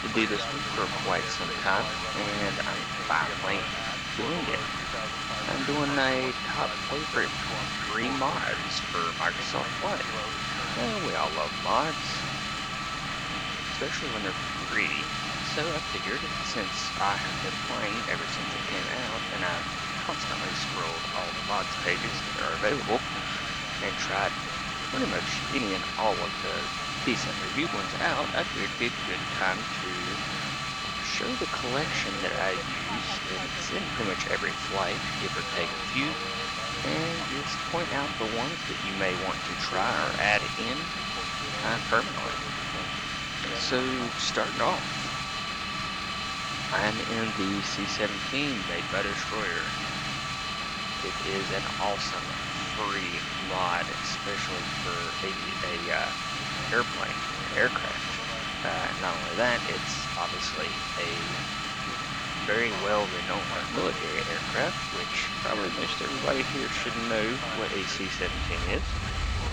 to do this one for quite some time, and I'm finally doing it. I'm doing a top favorite free mods for Microsoft Flight. We all love mods, especially when they're free. So I figured, since I have been playing ever since it came out, and I've constantly scrolled all the mods pages that are available, and tried pretty much any and all of the decent reviewed ones out, I figured it'd be a good time to show the collection that I use. It's in pretty much every flight, give or take a few, and just point out the ones that you may want to try or add in permanently. So starting off, I'm in the C-17 made by Destroyer. It is an awesome free mod, especially for a airplane, aircraft. Not only that, it's obviously a very well-renowned military aircraft, which probably most everybody here should know what a C-17 is.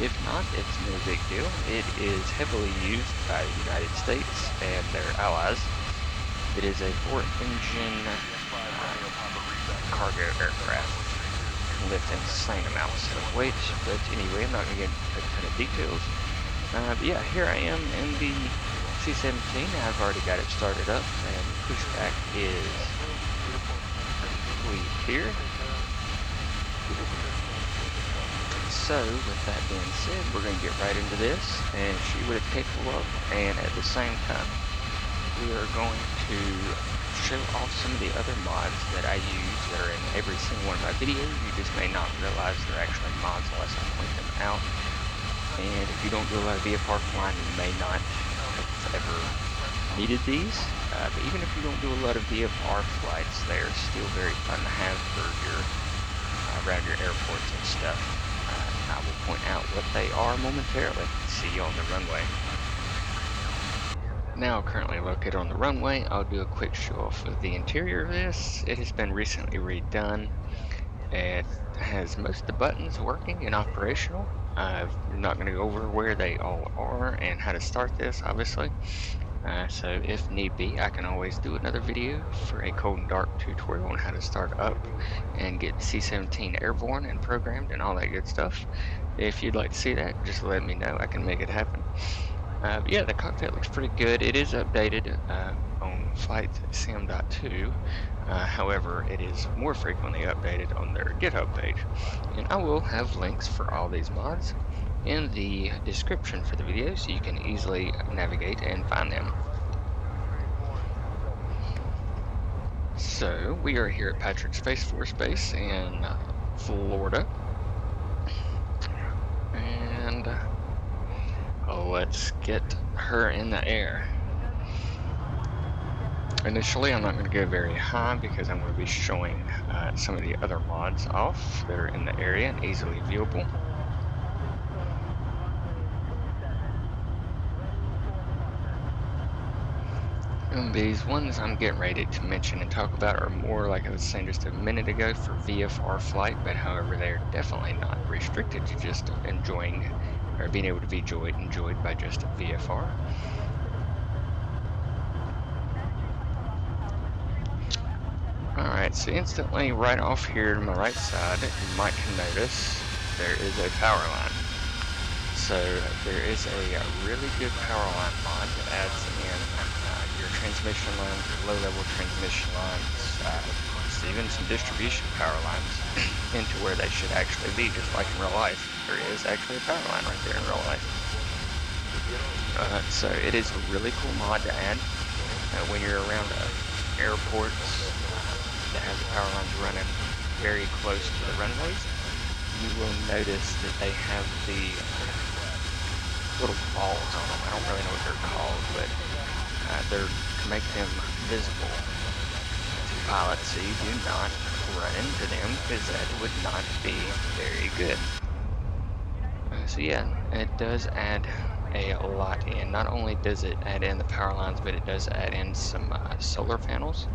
If not, it's no big deal. It is heavily used by the United States and their allies. It is a 4-engine cargo aircraft. Lift insane amounts of weight, but anyway, I'm not going to get a ton of details. But yeah, here I am in the C-17. I've already got it started up, and pushback is complete here. So, with that being said, we're going to get right into this and see what it's capable of, and at the same time, we are going to show off some of the other mods that I use that are in every single one of my videos. You just may not realize they're actually mods unless I point them out. And if you don't do a lot of VFR flying, you may not have ever needed these. But even if you don't do a lot of VFR flights, they're still very fun to have for your around your airports and stuff. I will point out what they are momentarily. See you on the runway. Now currently located on the runway, I'll do a quick show off of the interior of this. It has been recently redone. It has most of the buttons working and operational. I'm not going to go over where they all are and how to start this, obviously. So if need be, I can always do another video for a cold and dark tutorial on how to start up and get C-17 airborne and programmed and all that good stuff. If you'd like to see that, just let me know. I can make it happen. But yeah, the cockpit looks pretty good. It is updated on Flight Sim.2. However, it is more frequently updated on their GitHub page. And I will have links for all these mods in the description for the video, so you can easily navigate and find them. So we are here at Patrick Space Force Base in Florida, and let's get her in the air. Initially, I'm not going to go very high because I'm going to be showing some of the other mods off that are in the area and easily viewable. And these ones I'm getting ready to mention and talk about are more, like I was saying just a minute ago, for VFR flight, but however they're definitely not restricted to just enjoying or being able to be enjoyed by just VFR. Alright, so instantly right off here to my right side, you might notice there is a power line. So there is a really good power line mod that adds in your transmission lines, your low-level transmission lines, even some distribution power lines into where they should actually be, just like in real life. There is actually a power line right there in real life. So it is a really cool mod to add when you're around airports that have the power lines running very close to the runways. You will notice that they have the little balls on them. I don't really know what they're called, but they're to make them visible to pilots, so you do not run into them, because that would not be very good. So yeah, it does add a lot in. Not only does it add in the power lines, but it does add in some solar panels,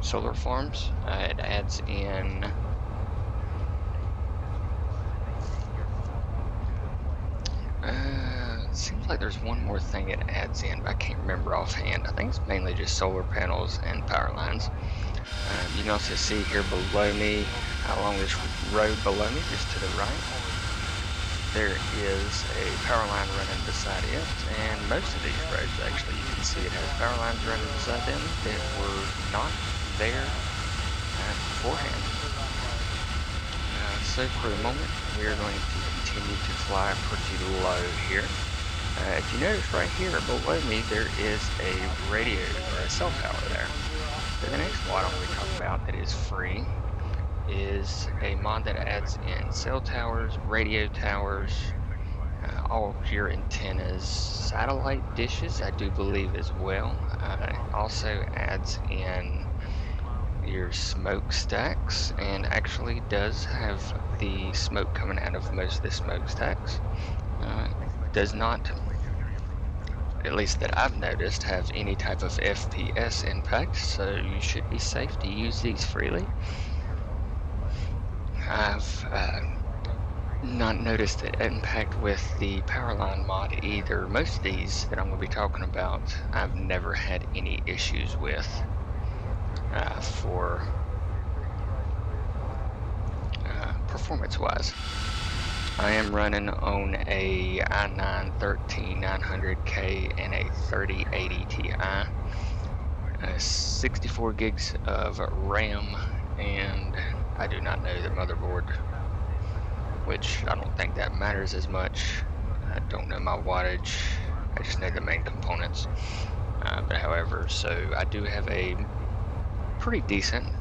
solar farms. It adds in It seems like there's one more thing it adds in, but I can't remember offhand. I think it's mainly just solar panels and power lines. You can also see here below me, along this road below me, just to the right, there is a power line running beside it, and most of these roads, actually, you can see it has power lines running beside them that were not there beforehand. So for the moment, we are going to continue to fly pretty low here. If you notice right here below me, there is a radio or a cell tower there. So the next mod I'm going to talk about that is free is a mod that adds in cell towers, radio towers, all of your antennas, satellite dishes, I do believe as well. Also adds in your smokestacks, and actually does have the smoke coming out of most of the smokestacks. Does not, at least that I've noticed, have any type of FPS impact, so you should be safe to use these freely. I've not noticed the impact with the Powerline mod either. Most of these that I'm going to be talking about, I've never had any issues with for performance-wise. I am running on a i9-13900K and a 3080 Ti, 64 gigs of RAM, and I do not know the motherboard, which I don't think that matters as much. I don't know my wattage, I just know the main components. But however, so I do have a pretty decent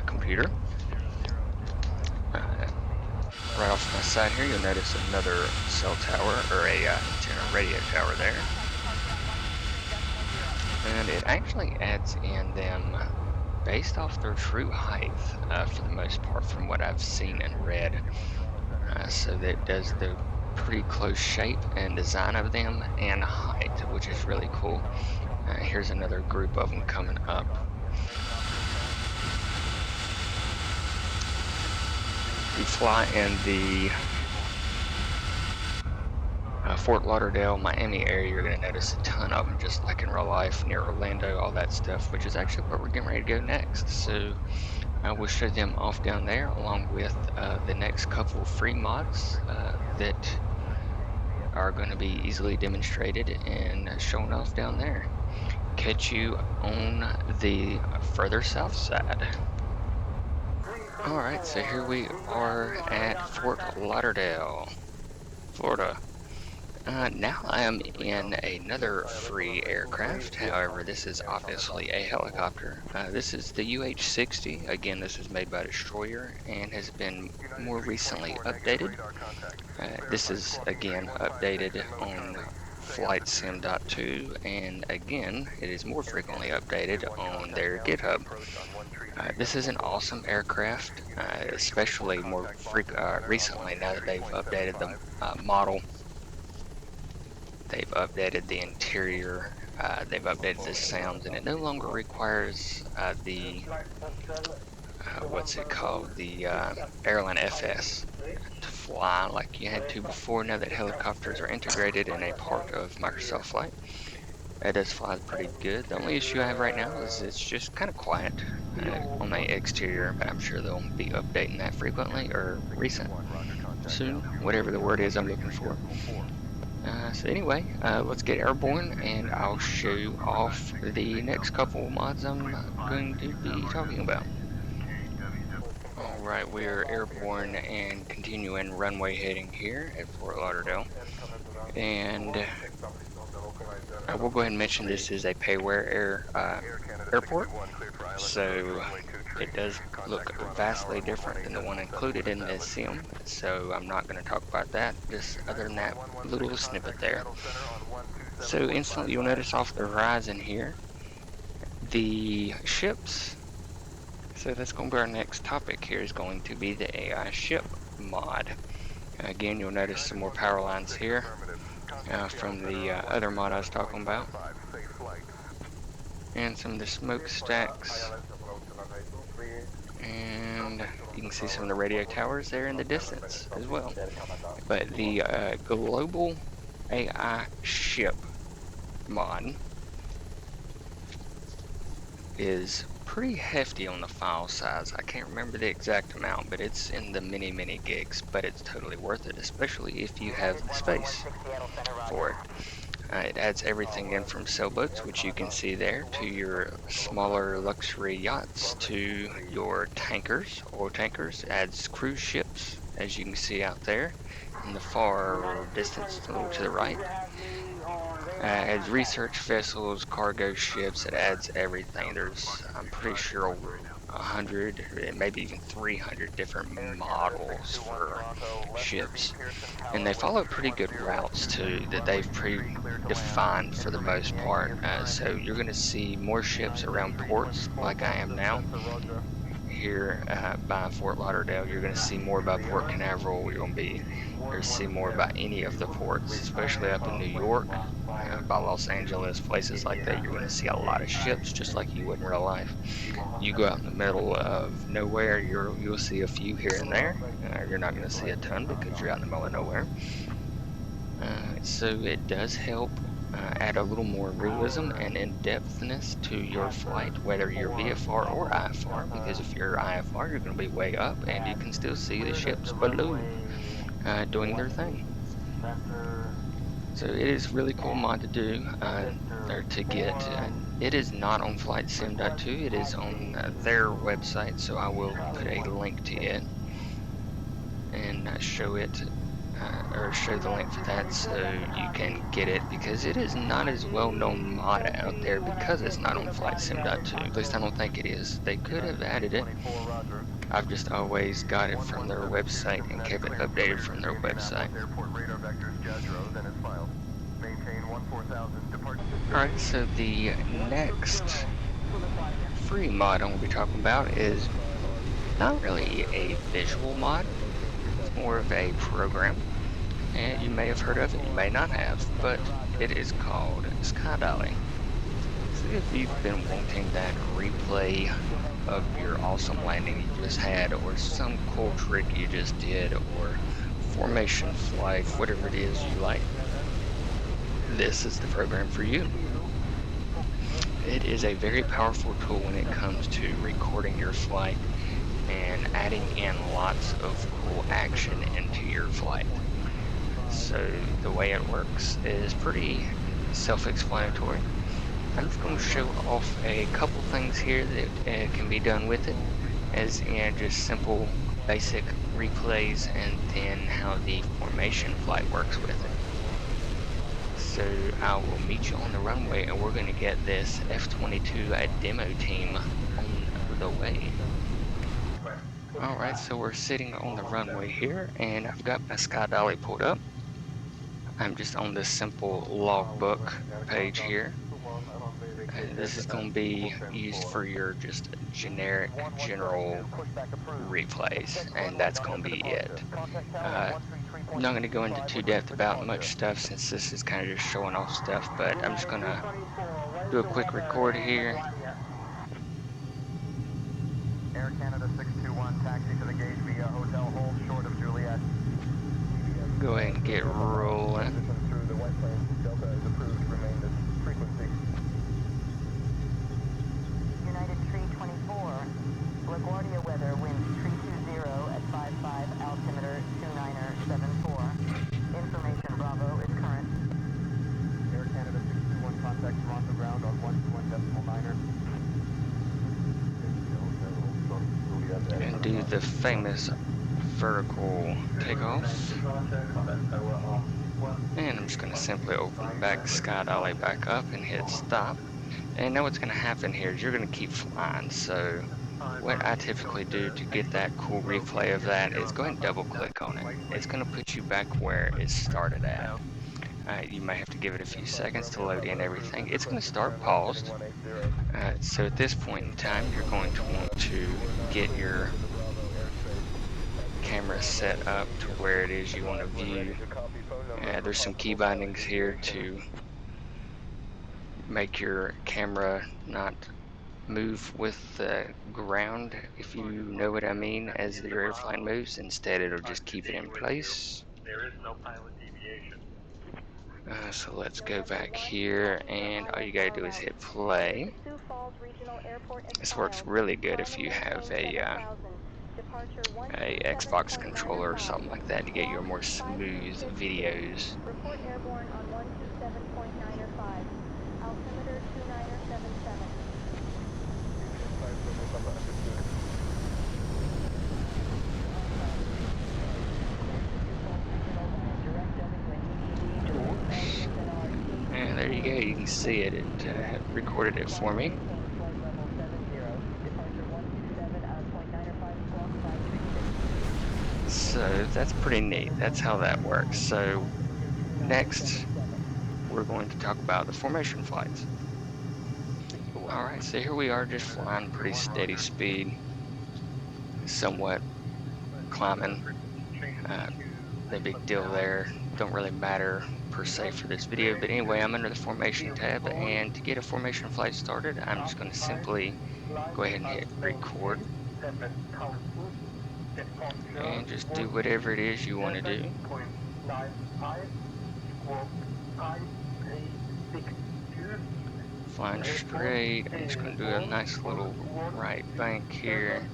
computer. Right off my side here, you'll notice another cell tower, or a antenna radio tower there. And it actually adds in them based off their true height, for the most part, from what I've seen and read. So that does the pretty close shape and design of them and height, which is really cool. Here's another group of them coming up. If you fly in the Fort Lauderdale, Miami area, you're going to notice a ton of them, just like in real life, near Orlando, all that stuff, which is actually where we're getting ready to go next. So I will show them off down there, along with the next couple of free mods that are going to be easily demonstrated and shown off down there. Catch you on the further south side. Alright, so here we are at Fort Lauderdale, Florida. Now I am in another free aircraft. However, this is obviously a helicopter. This is the UH-60. Again, this is made by Destroyer and has been more recently updated. This is again updated on FlightSim.2, and again, it is more frequently updated on their GitHub. This is an awesome aircraft, especially more recently now that they've updated the model. They've updated the interior, they've updated the sounds, and it no longer requires the, what's it called, the Airline FS to fly like you had to before. Now that helicopters are integrated in a part of Microsoft Flight, it does fly pretty good. The only issue I have right now is it's just kind of quiet on the exterior, but I'm sure they'll be updating that frequently, or soon, whatever the word is I'm looking for. So anyway, let's get airborne, and I'll show you off the next couple mods I'm going to be talking about. Alright, we are airborne and continuing runway heading here at Fort Lauderdale. And I will go ahead and mention this is a pay-where airport, so it does look vastly different than the one included in this sim, so I'm not going to talk about that, just other than that little snippet there. So instantly you'll notice off the horizon here, the ships. So that's going to be our next topic here, is going to be the AI ship mod. Again, you'll notice some more power lines here from the other mod I was talking about, and some of the smokestacks, and you can see some of the radio towers there in the distance as well. But the global AI ship mod is pretty hefty on the file size. I can't remember the exact amount, but it's in the many gigs, but it's totally worth it, especially if you have the space for it. It adds everything in from sailboats, which you can see there, to your smaller luxury yachts, to your tankers, oil tankers, adds cruise ships, as you can see out there in the far distance, a little to the right. Adds research vessels, cargo ships, it adds everything. There's, I'm pretty sure, over 100, maybe even 300 different models for ships. And they follow pretty good routes too that they've predefined for the most part. So you're going to see more ships around ports like I am now. Here by Fort Lauderdale, you're going to see more by Port Canaveral. You're going to see more by any of the ports, especially up in New York, by Los Angeles, places like that. You're going to see a lot of ships, just like you would in real life. You go out in the middle of nowhere, you'll see a few here and there. You're not going to see a ton because you're out in the middle of nowhere. So it does help add a little more realism and in-depthness to your flight, whether you're VFR or IFR, because if you're IFR, you're going to be way up and you can still see the ships below doing their thing. So it is really cool mod to do, or to get. It is not on FlightSim.2, it is on their website, so I will put a link to it and show it, or show the link for that so you can get it, because it is not as well known mod out there because it's not on FlightSim.2. At least I don't think it is. They could have added it. I've just always got it from their website and kept it updated from their website. Alright, so the next free mod I'm going to be talking about is not really a visual mod, it's more of a program. And you may have heard of it, you may not have, but it is called SkyDolly. So if you've been wanting that replay of your awesome landing you just had, or some cool trick you just did, or formation flight, whatever it is you like, this is the program for you. It is a very powerful tool when it comes to recording your flight and adding in lots of cool action into your flight. So the way it works is pretty self-explanatory. I'm just going to show off a couple things here that can be done with it, as in just simple basic replays, and then how the formation flight works with it. So I will meet you on the runway and we're going to get this F-22 demo team on the way. Alright, so we're sitting on the runway here and I've got my SkyDolly pulled up. I'm just on this simple logbook page here. This is going to be used for your just generic, general replays, and that's going to be it. I'm not going to go into too depth about much stuff since this is kind of just showing off stuff, but I'm just going to do a quick record here. Air Canada 621, taxi to the gauge via Hotel Hold, short of Juliet. Go ahead and get rolling. Through the White Plains, Delta is approved to remain this frequency. United Tree 24, LaGuardia weather, winds Tree 20 at 55, altimeter 29er74. Information Bravo is current. Air Canada 621, contact Toronto ground on 121.9er. And do the famous vertical takeoff. And I'm just going to simply open back SkyDolly back up and hit stop. And now what's going to happen here is you're going to keep flying. So what I typically do to get that cool replay of that is go ahead and double click on it. It's going to put you back where it started at. You may have to give it a few seconds to load in everything. It's going to start paused. So at this point in time, you're going to want to get your camera set up to where it is you want to view. There's some key bindings here to make your camera not move with the ground, if you know what I mean, as your airplane moves. Instead, it'll just keep it in place. There is no pilot deviation. So let's go back here, and all you gotta do is hit play. This works really good if you have a Xbox controller or something like that to get your more smooth videos. Report airborne on 127.905. Altimeter 2977. And there you go, you can see it. It recorded it for me. So that's pretty neat. That's how that works. So next, we're going to talk about the formation flights. Alright, so here we are just flying pretty steady speed, somewhat climbing. No big deal there. Don't really matter per se for this video, but anyway, I'm under the formation tab, and to get a formation flight started, I'm just going to simply go ahead and hit record and just do whatever it is you want to do. Flying straight, I'm just going to do a nice little right bank here.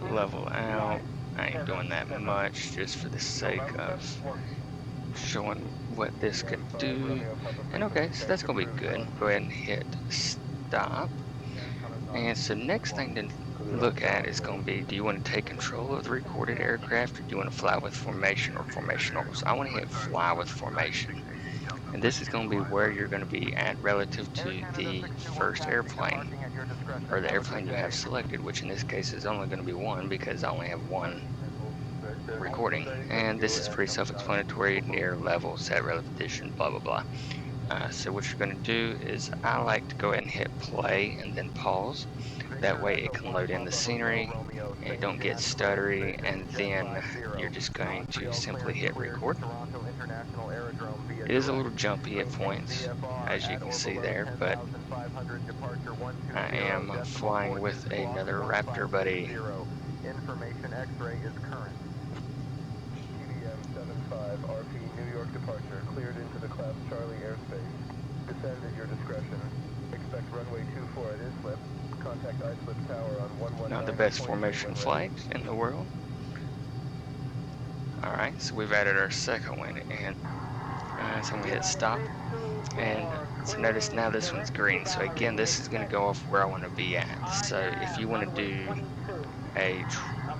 Level out. I ain't doing that much just for the sake of showing what this could do. And okay, so that's going to be good. Go ahead and hit stop. And so next thing to look at is going to be, do you want to take control of the recorded aircraft, or do you want to fly with formation or formational? So I want to hit fly with formation. And this is going to be where you're going to be at relative to the first airplane, or the airplane you have selected, which in this case is only going to be one because I only have one recording. And this is pretty self-explanatory: near, level, set, relative position, blah blah blah. So what you're going to do is, I like to go ahead and hit play and then pause. That way it can load in the scenery and it don't get stuttery, and then you're just going to simply hit record. It is a little jumpy at points, as you can see there, but I am flying with another Raptor buddy. Information X-ray is current. TDM 75 RP New York departure cleared into the class Charlie airspace. Descend at your discretion. Expect runway 24 at ISLIP. Contact ISLIP tower on 119. Not the best formation flight in the world. Alright, so we've added our second one, and so I'm going to hit stop. And so notice now this one's green. So again, this is going to go off where I want to be at. So if you want to do a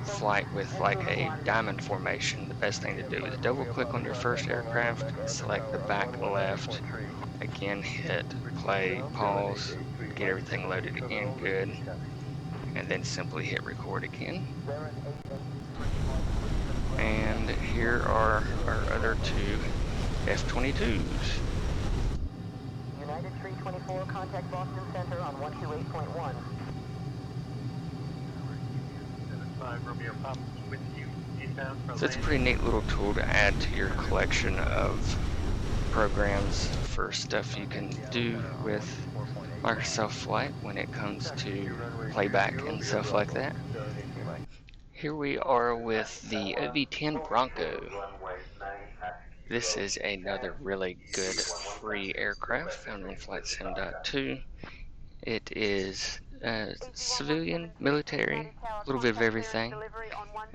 flight with like a diamond formation, the best thing to do is double click on your first aircraft, select the back left, again hit play, pause, get everything loaded in good, and then simply hit record again. And here are our other two F-22s. United 324, contact Boston Center on 128.1. So it's a pretty neat little tool to add to your collection of programs for stuff you can do with Microsoft Flight when it comes to playback and stuff like that. Here we are with the OV-10 Bronco. This is another really good free aircraft found on Flight Sim.2. It is civilian, military, a little bit of everything.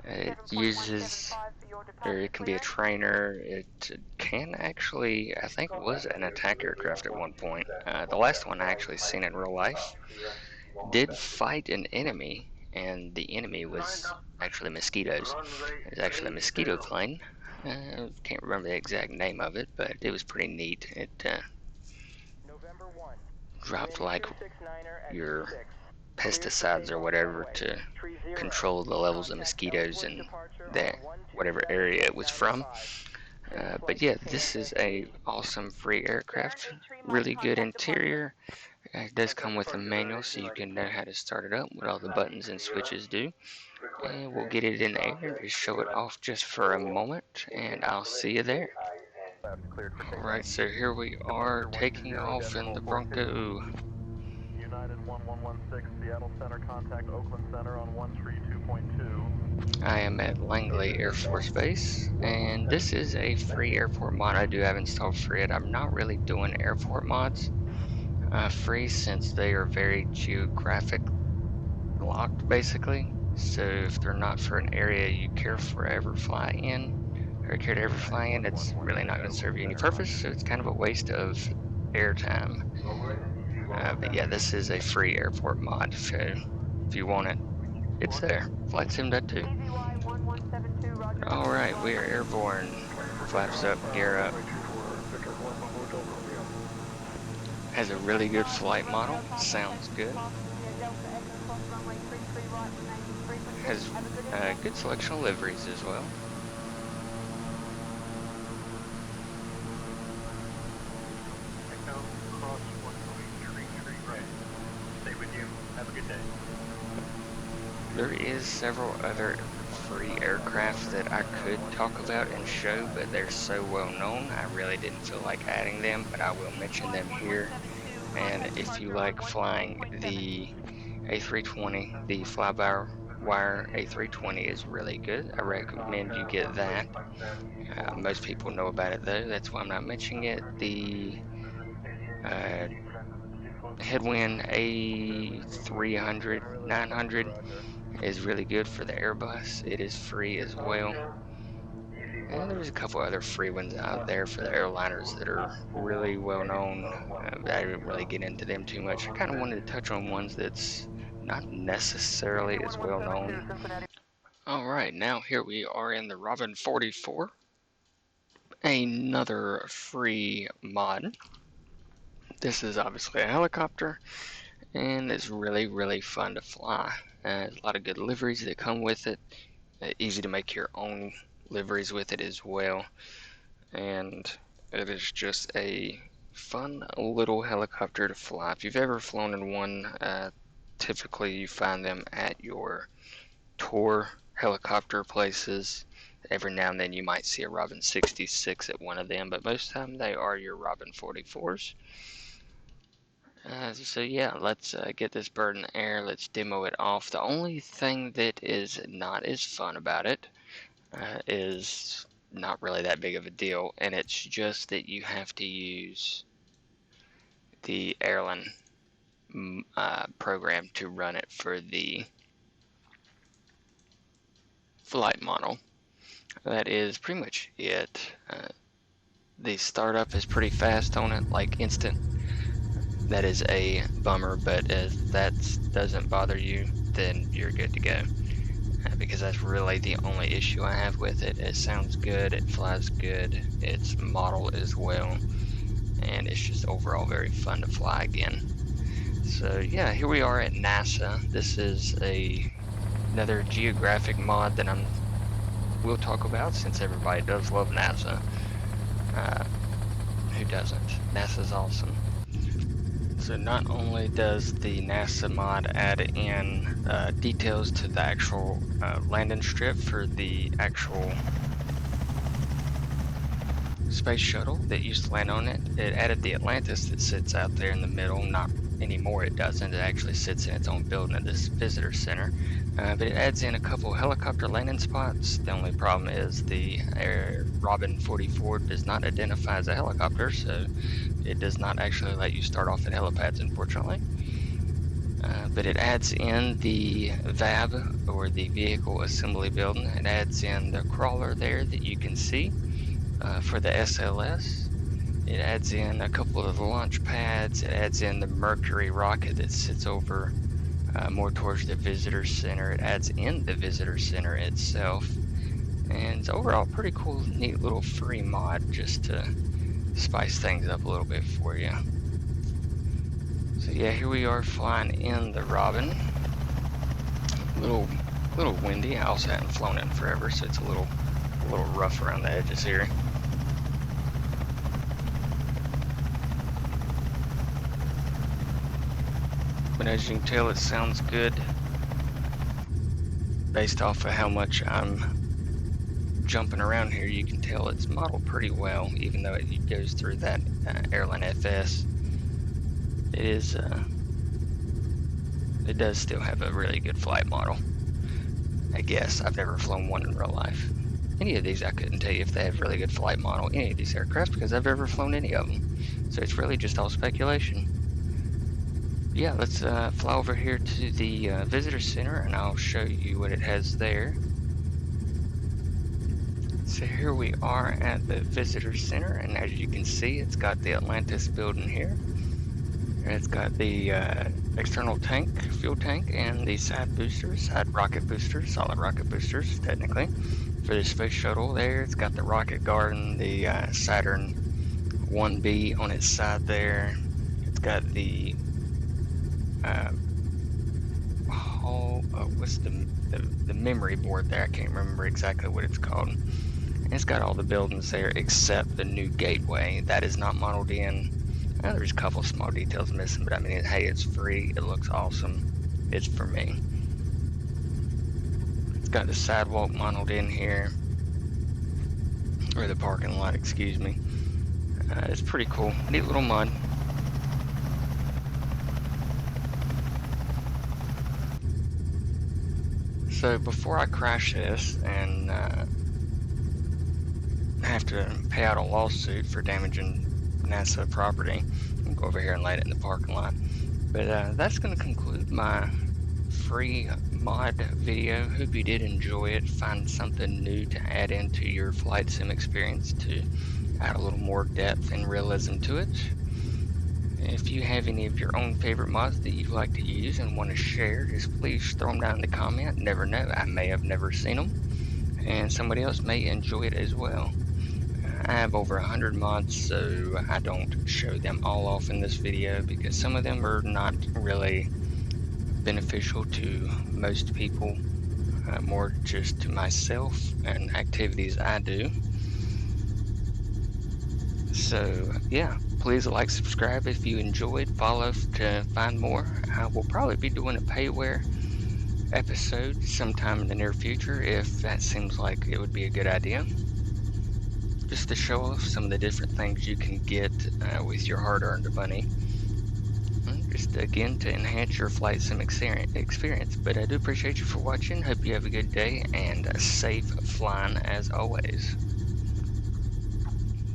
It uses, or it can be a trainer. It can actually, I think, was an attack aircraft at one point. The last one I actually seen in real life did fight an enemy, and the enemy was actually mosquitoes. It was actually a mosquito plane. Can't remember the exact name of it, but it was pretty neat. It dropped like your pesticides or whatever to control the levels of mosquitoes in that whatever area it was from. But yeah, this is a awesome free aircraft. Really good interior. It does come with a manual, so you can know how to start it up, what all the buttons and switches do. And we'll get it in the air and show it off just for a moment, and I'll see you there. Alright, so here we are taking off in the Bronco. United 1116 Seattle Center, contact Oakland Center on 132.2. I am at Langley Air Force Base, and this is a free airport mod I do have installed for it. I'm not really doing airport mods free since they are very geographic locked, basically. So if they're not for an area you care for ever fly in, or care to ever fly in, it's really not going to serve you any purpose, so it's kind of a waste of airtime. But yeah, this is a free airport mod, so if you want it, it's there. FlightSim.2. Alright, we are airborne. Flaps up, gear up. Has a really good flight model, sounds good. Has a good selection of liveries as well. Echo, cross 133 right. Stay with you. Have a good day. There is several other free aircraft that I could talk about and show, but they're so well known I really didn't feel like adding them, but I will mention them here. And if you like flying the A320, the fly-by-wire A320 is really good. I recommend you get that. Most people know about it though, that's why I'm not mentioning it. The Headwind A300, 900 is really good for the Airbus. It is free as well. And there's a couple other free ones out there for the airliners that are really well known, but I didn't really get into them too much. I kind of wanted to touch on ones that's not necessarily as well known. Alright, now here we are in the Robin 44, another free mod. This is obviously a helicopter, and it's really fun to fly. There's a lot of good liveries that come with it. Easy to make your own liveries with it as well, and it is just a fun little helicopter to fly. If you've ever flown in one, typically you find them at your tour helicopter places. Every now and then you might see a Robin 66 at one of them, but most of the time they are your Robin 44s. So yeah, let's get this bird in the air. Let's demo it off. The only thing that is not as fun about it is not really that big of a deal, and it's just that you have to use the airline program to run it for the flight model. That is pretty much it. The startup is pretty fast on it, like instant. That is a bummer, but if that doesn't bother you, then you're good to go. Because that's really the only issue I have with it. It sounds good, it flies good, its model as well, and it's just overall very fun to fly again. So yeah, here we are at NASA. This is another geographic mod that we'll talk about, since everybody does love NASA. Who doesn't? NASA's awesome. So not only does the NASA mod add in details to the actual landing strip for the actual space shuttle that used to land on it, it added the Atlantis that sits out there in the middle. Not anymore, it doesn't. It actually sits in its own building at this visitor center. But it adds in a couple helicopter landing spots. The only problem is the Robin 44 does not identify as a helicopter, so it does not actually let you start off at helipads, unfortunately. But it adds in the VAB, or the Vehicle Assembly Building. It adds in the crawler there that you can see for the SLS. It adds in a couple of the launch pads. It adds in the Mercury rocket that sits over more towards the visitor center. It adds in the visitor center itself. And it's overall pretty cool, neat little free mod just to spice things up a little bit for you. So yeah, here we are flying in the Robin. A little windy. I also haven't flown in forever, so it's a little rough around the edges here. But as you can tell, it sounds good based off of how much I'm jumping around here. You can tell it's modeled pretty well, even though it goes through that airline FS. It is it does still have a really good flight model. I guess I've never flown one in real life. Any of these, I couldn't tell you if they have really good flight model, any of these aircraft, because I've never flown any of them. So it's really just all speculation. Yeah, let's fly over here to the visitor center and I'll show you what it has there. So here we are at the visitor center, and as you can see, it's got the Atlantis building here. And it's got the external tank, fuel tank, and the side boosters, side rocket boosters, solid rocket boosters, technically, for the space shuttle there. It's got the rocket garden, the Saturn 1B on its side there. It's got the what's the memory board there? I can't remember exactly what it's called. And it's got all the buildings there except the new gateway. That is not modeled in. There's a couple small details missing, but I mean, hey, it's free. It looks awesome. It's for me. It's got the sidewalk modeled in here, or the parking lot, excuse me. It's pretty cool. Neat little mod. So before I crash this and have to pay out a lawsuit for damaging NASA property, I'll go over here and light it in the parking lot. But that's going to conclude my free mod video. Hope you did enjoy it. Find something new to add into your flight sim experience to add a little more depth and realism to it. If you have any of your own favorite mods that you'd like to use and want to share, just please throw them down in the comment. Never know, I may have never seen them, and somebody else may enjoy it as well. I have over 100 mods, so I don't show them all off in this video because some of them are not really beneficial to most people, more just to myself and activities I do. So yeah, please like, subscribe if you enjoyed, follow to find more. I will probably be doing a payware episode sometime in the near future if that seems like it would be a good idea. Just to show off some of the different things you can get with your hard-earned money. Just again to enhance your flight sim experience. But I do appreciate you for watching. Hope you have a good day and a safe flying as always.